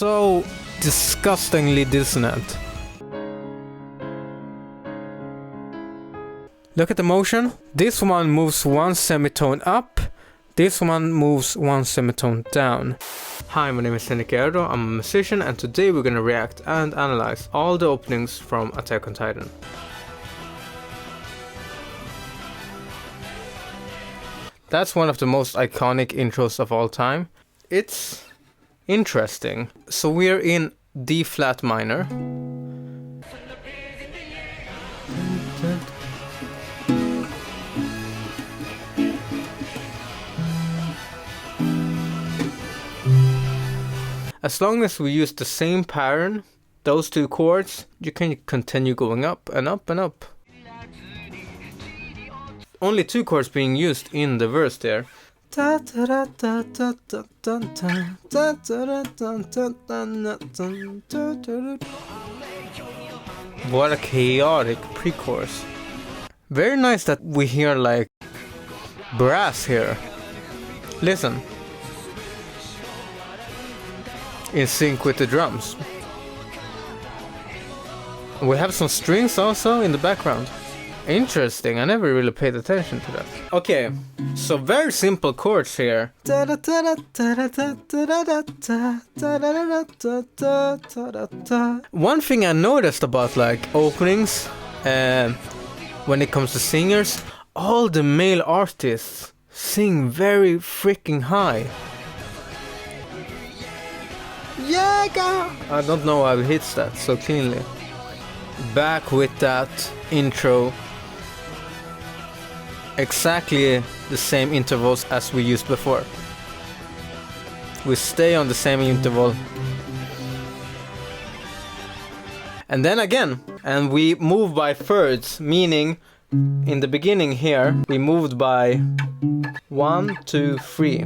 so disgustingly dissonant. Look at the motion. This one moves one semitone up. This one moves one semitone down. Hi, my name is Shukei. I'm a musician, and today we're gonna react and analyze all the openings from Attack on Titan. That's one of the most iconic intros of all time. It's interesting. So we're in D flat minor. As long as we use the same pattern, those two chords, you can continue going up and up and up. Only two chords being used in the verse there. What a chaotic pre-chorus. Very nice that we hear like brass here. Listen. In sync with the drums. We have some strings also in the background. Interesting, I never really paid attention to that. Okay, so very simple chords here. One thing I noticed about like openings, when it comes to singers, all the male artists sing very freaking high. Yeah, girl. I don't know how it hits that so cleanly. Back with that intro. Exactly the same intervals as we used before. We stay on the same interval. And then again, and we move by thirds, meaning in the beginning here, we moved by 1, 2, 3.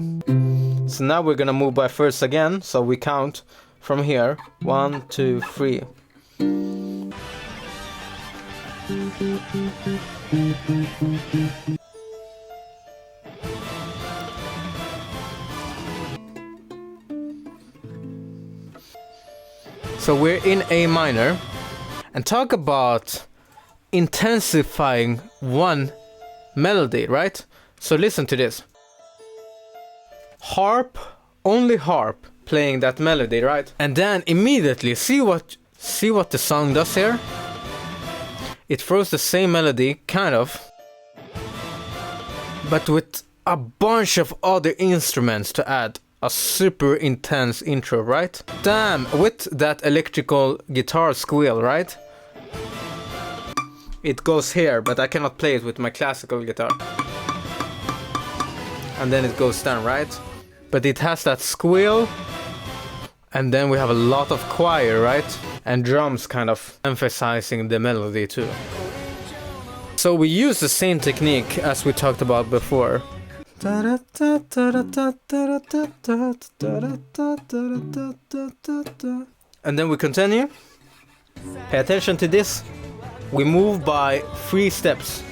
So now we're gonna move by thirds again, so we count from here, 1, 2, 3. So we're in A minor, and talk about intensifying one melody, right? So listen to this. Harp, only harp playing that melody, right? And then immediately see what the song does here. It throws the same melody, kind of, but with a bunch of other instruments to add a super intense intro, right? Damn, with that electrical guitar squeal, right? It goes here, but I cannot play it with my classical guitar. And then it goes down, right? But it has that squeal, and then we have a lot of choir, right? And drums kind of emphasizing the melody too. So we use the same technique as we talked about before. And then we continue. Pay attention to this. We move by 3 steps.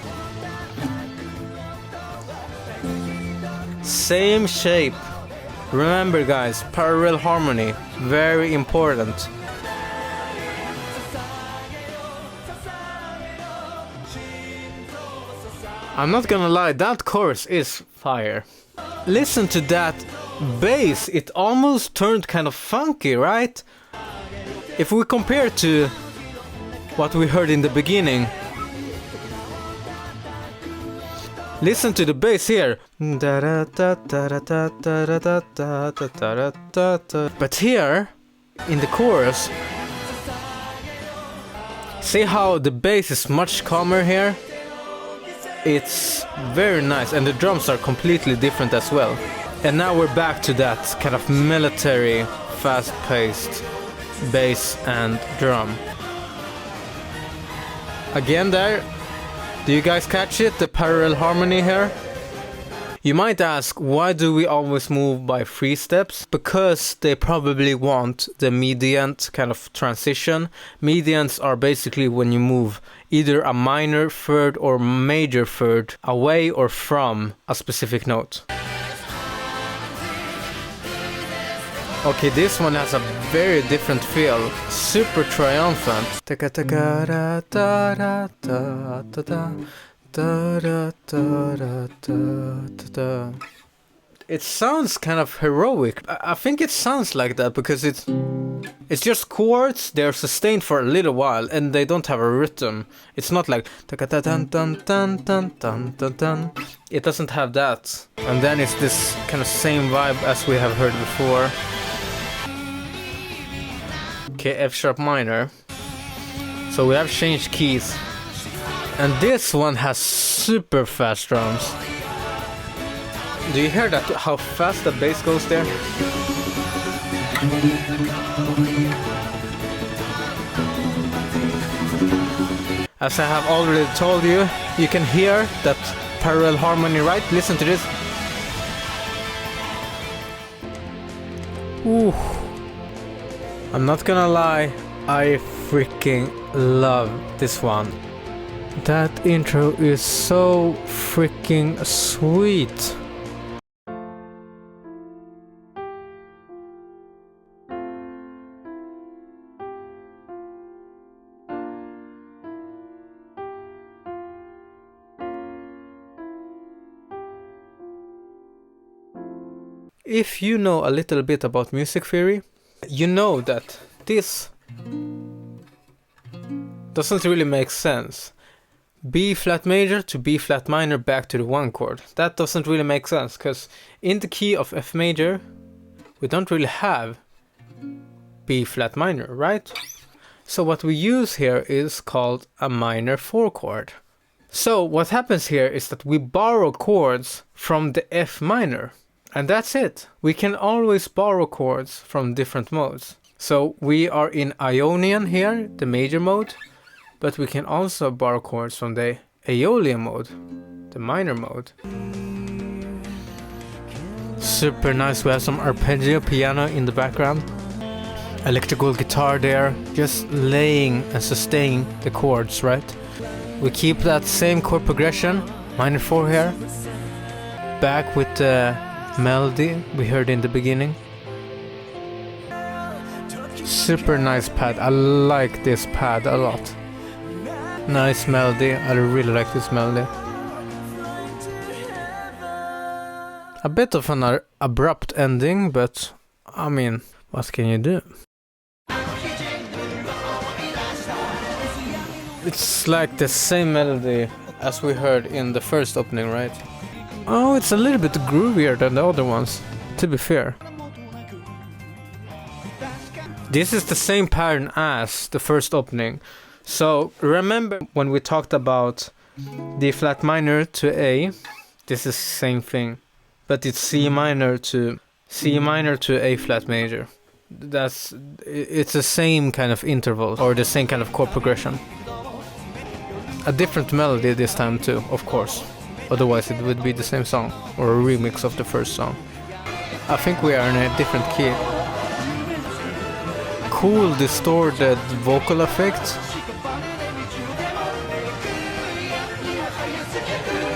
Same shape. Remember guys, parallel harmony, very important. I'm not gonna lie, that chorus is fire. Listen to that bass, it almost turned kind of funky, right? If we compare to what we heard in the beginning. Listen to the bass here. But here, in the chorus, see how the bass is much calmer here? It's very nice, and the drums are completely different as well. And now we're back to that kind of military, fast-paced bass and drum. Again there, do you guys catch it? The parallel harmony here? You might ask, why do we always move by 3 steps? Because they probably want the mediant kind of transition. Mediants are basically when you move either a minor third or major third away or from a specific note. Okay, this one has a very different feel. Super triumphant. It sounds kind of heroic. I think it sounds like that because it's just chords. They're sustained for a little while and they don't have a rhythm. It's not like it doesn't have that. And then it's this kind of same vibe as we have heard before. Okay, F sharp minor. So we have changed keys. And this one has super fast drums. Do you hear that? How fast the bass goes there? As I have already told you, you can hear that parallel harmony, right? Listen to this. Ooh. I'm not gonna lie, I freaking love this one. That intro is so freaking sweet. If you know a little bit about music theory, you know that this doesn't really make sense. B flat major to B flat minor back to the 1 chord. That doesn't really make sense because in the key of F major we don't really have B flat minor, right? So what we use here is called a minor 4 chord. So what happens here is that we borrow chords from the F minor. And that's it. We can always borrow chords from different modes. So we are in Ionian here, the major mode, but we can also borrow chords from the Aeolian mode, the minor mode. Super nice. We have some arpeggio piano in the background. Electrical guitar there, just laying and sustaining the chords, right? We keep that same chord progression, minor 4 here. Back with the melody we heard in the beginning. Super nice pad. I like this pad a lot. Nice melody. I really like this melody. A bit of an abrupt ending, but I mean, what can you do? It's like the same melody as we heard in the first opening, right? Oh, it's a little bit groovier than the other ones, to be fair. This is the same pattern as the first opening. So remember when we talked about D flat minor to A, this is the same thing. But it's C minor to A flat major. It's the same kind of interval or the same kind of chord progression. A different melody this time too, of course. Otherwise it would be the same song or a remix of the first song. I think we are in a different key. Cool distorted vocal effects.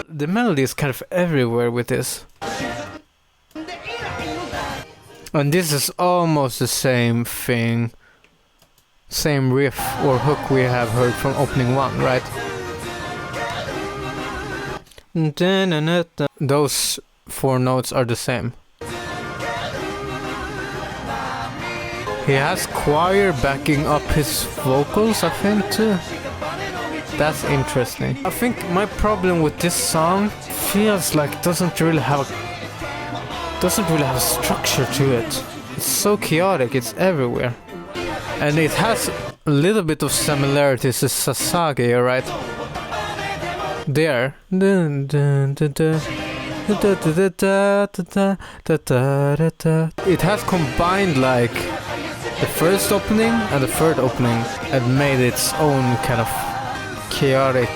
The melody is kind of everywhere with this. And this is almost the same thing. Same riff or hook we have heard from opening 1, right? Those 4 notes are the same. He has choir backing up his vocals, I think, too. That's interesting. I think my problem with this song feels like it doesn't really have a structure to it. It's so chaotic, it's everywhere. And it has a little bit of similarities to Sasageyo, right? There. It has combined like the first opening and the third opening and made its own kind of chaotic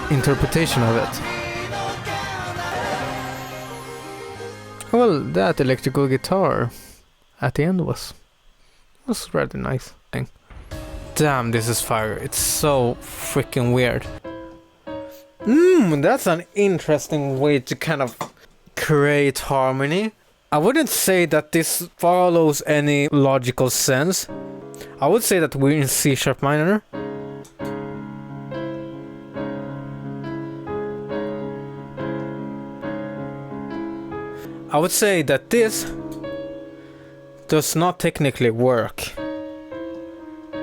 interpretation of it. Well, that electrical guitar at the end was rather nice. Damn, this is fire. It's so freaking weird. That's an interesting way to kind of create harmony. I wouldn't say that this follows any logical sense. I would say that we're in C sharp minor. I would say that this does not technically work.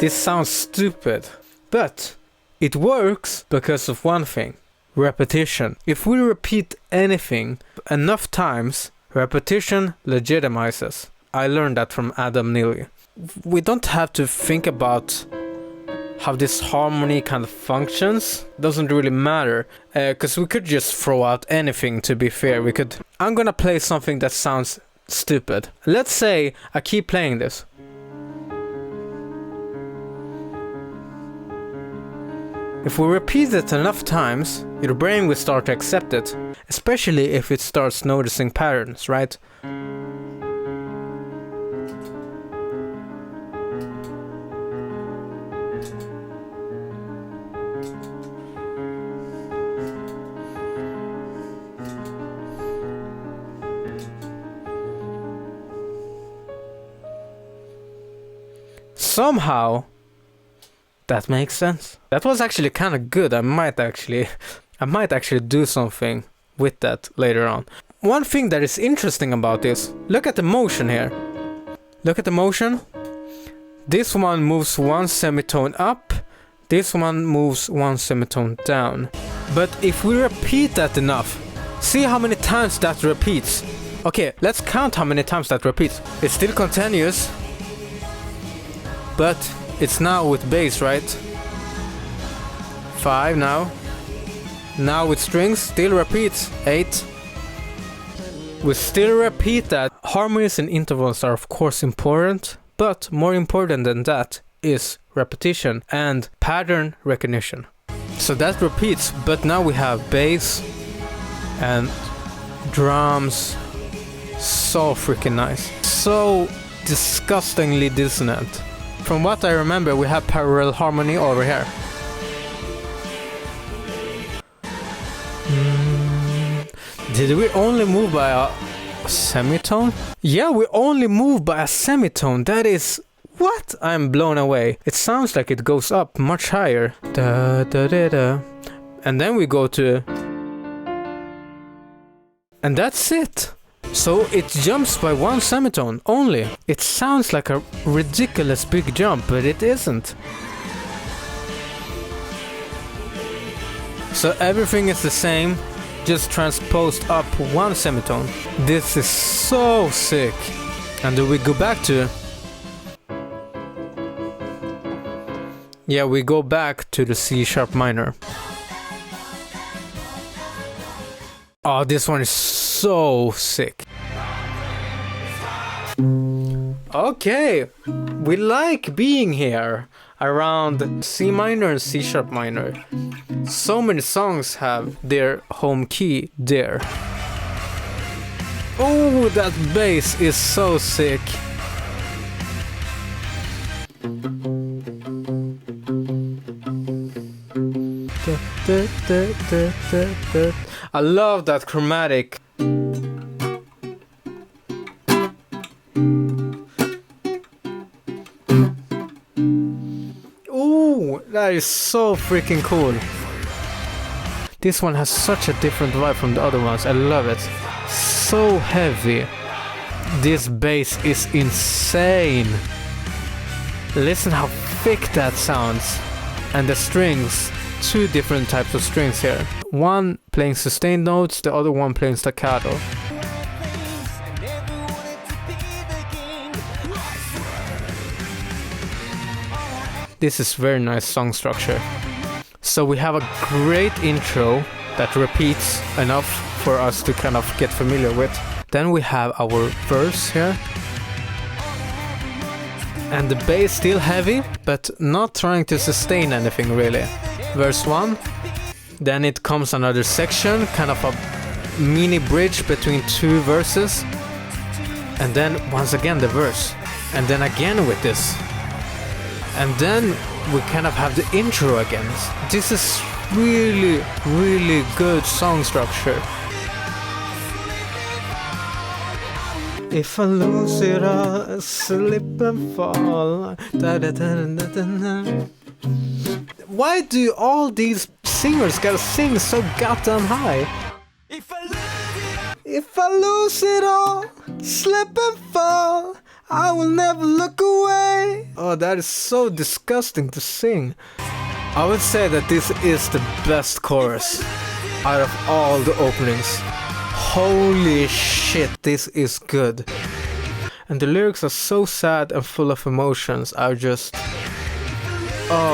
This sounds stupid, but it works because of one thing: repetition. If we repeat anything enough times, repetition legitimizes. I learned that from Adam Neely. We don't have to think about how this harmony kind of functions. Doesn't really matter, because we could just throw out anything. To be fair, we could. I'm gonna play something that sounds stupid. Let's say I keep playing this. If we repeat it enough times, your brain will start to accept it, especially if it starts noticing patterns, right? Somehow, that makes sense. That was actually kind of good. I might actually do something with that later on. One thing that is interesting about this, look at the motion here. Look at the motion. This one moves one semitone up. This one moves one semitone down. But if we repeat that enough, see how many times that repeats. Okay, let's count how many times that repeats. It's still continuous, but it's now with bass, right? 5 now. Now with strings, still repeats. 8. We still repeat that. Harmonies and intervals are of course important, but more important than that is repetition and pattern recognition. So that repeats, but now we have bass and drums. So freaking nice. So disgustingly dissonant. From what I remember, we have parallel harmony over here. Did we only move by a semitone? Yeah, we only move by a semitone. That is... what? I'm blown away. It sounds like it goes up much higher. Da, da, da, da. And then we go to... and that's it. So it jumps by one semitone only. It sounds like a ridiculous big jump, but it isn't. So everything is the same, just transposed up one semitone. This is so sick. And do we go back to... yeah, we go back to the C sharp minor. Oh, this one is so sick. Okay, we like being here around C minor and C sharp minor. So many songs have their home key there. Oh, that bass is so sick. I love that chromatic. Ooh, that is so freaking cool. This one has such a different vibe from the other ones. I love it. So heavy. This bass is insane. Listen how thick that sounds. And the strings, two different types of strings here. One playing sustained notes, the other one playing staccato. This is very nice song structure. So we have a great intro that repeats enough for us to kind of get familiar with. Then we have our verse here. And the bass still heavy, but not trying to sustain anything really. Verse 1. Then it comes another section, kind of a mini bridge between two verses. And then once again the verse. And then again with this. And then we kind of have the intro again. This is really, really good song structure. If I lose it all, I slip and fall. Da, da, da, da, da, da. Why do all these singers gotta sing so goddamn high? If I lose it all, slip and fall, I will never look away. Oh, that is so disgusting to sing. I would say that this is the best chorus out of all the openings. Holy shit, this is good. And the lyrics are so sad and full of emotions. Oh,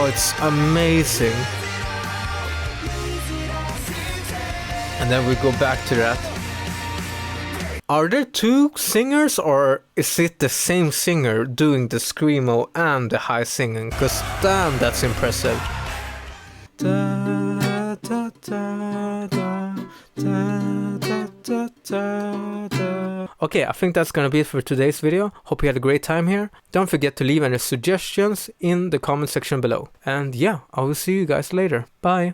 it's amazing. And then we go back to that. Are there two singers, or is it the same singer doing the screamo and the high singing? Cause damn, that's impressive. Da, da, da, da, da, da, da, da, da. Okay, I think that's gonna be it for today's video. Hope you had a great time here. Don't forget to leave any suggestions in the comment section below. And yeah, I will see you guys later. Bye.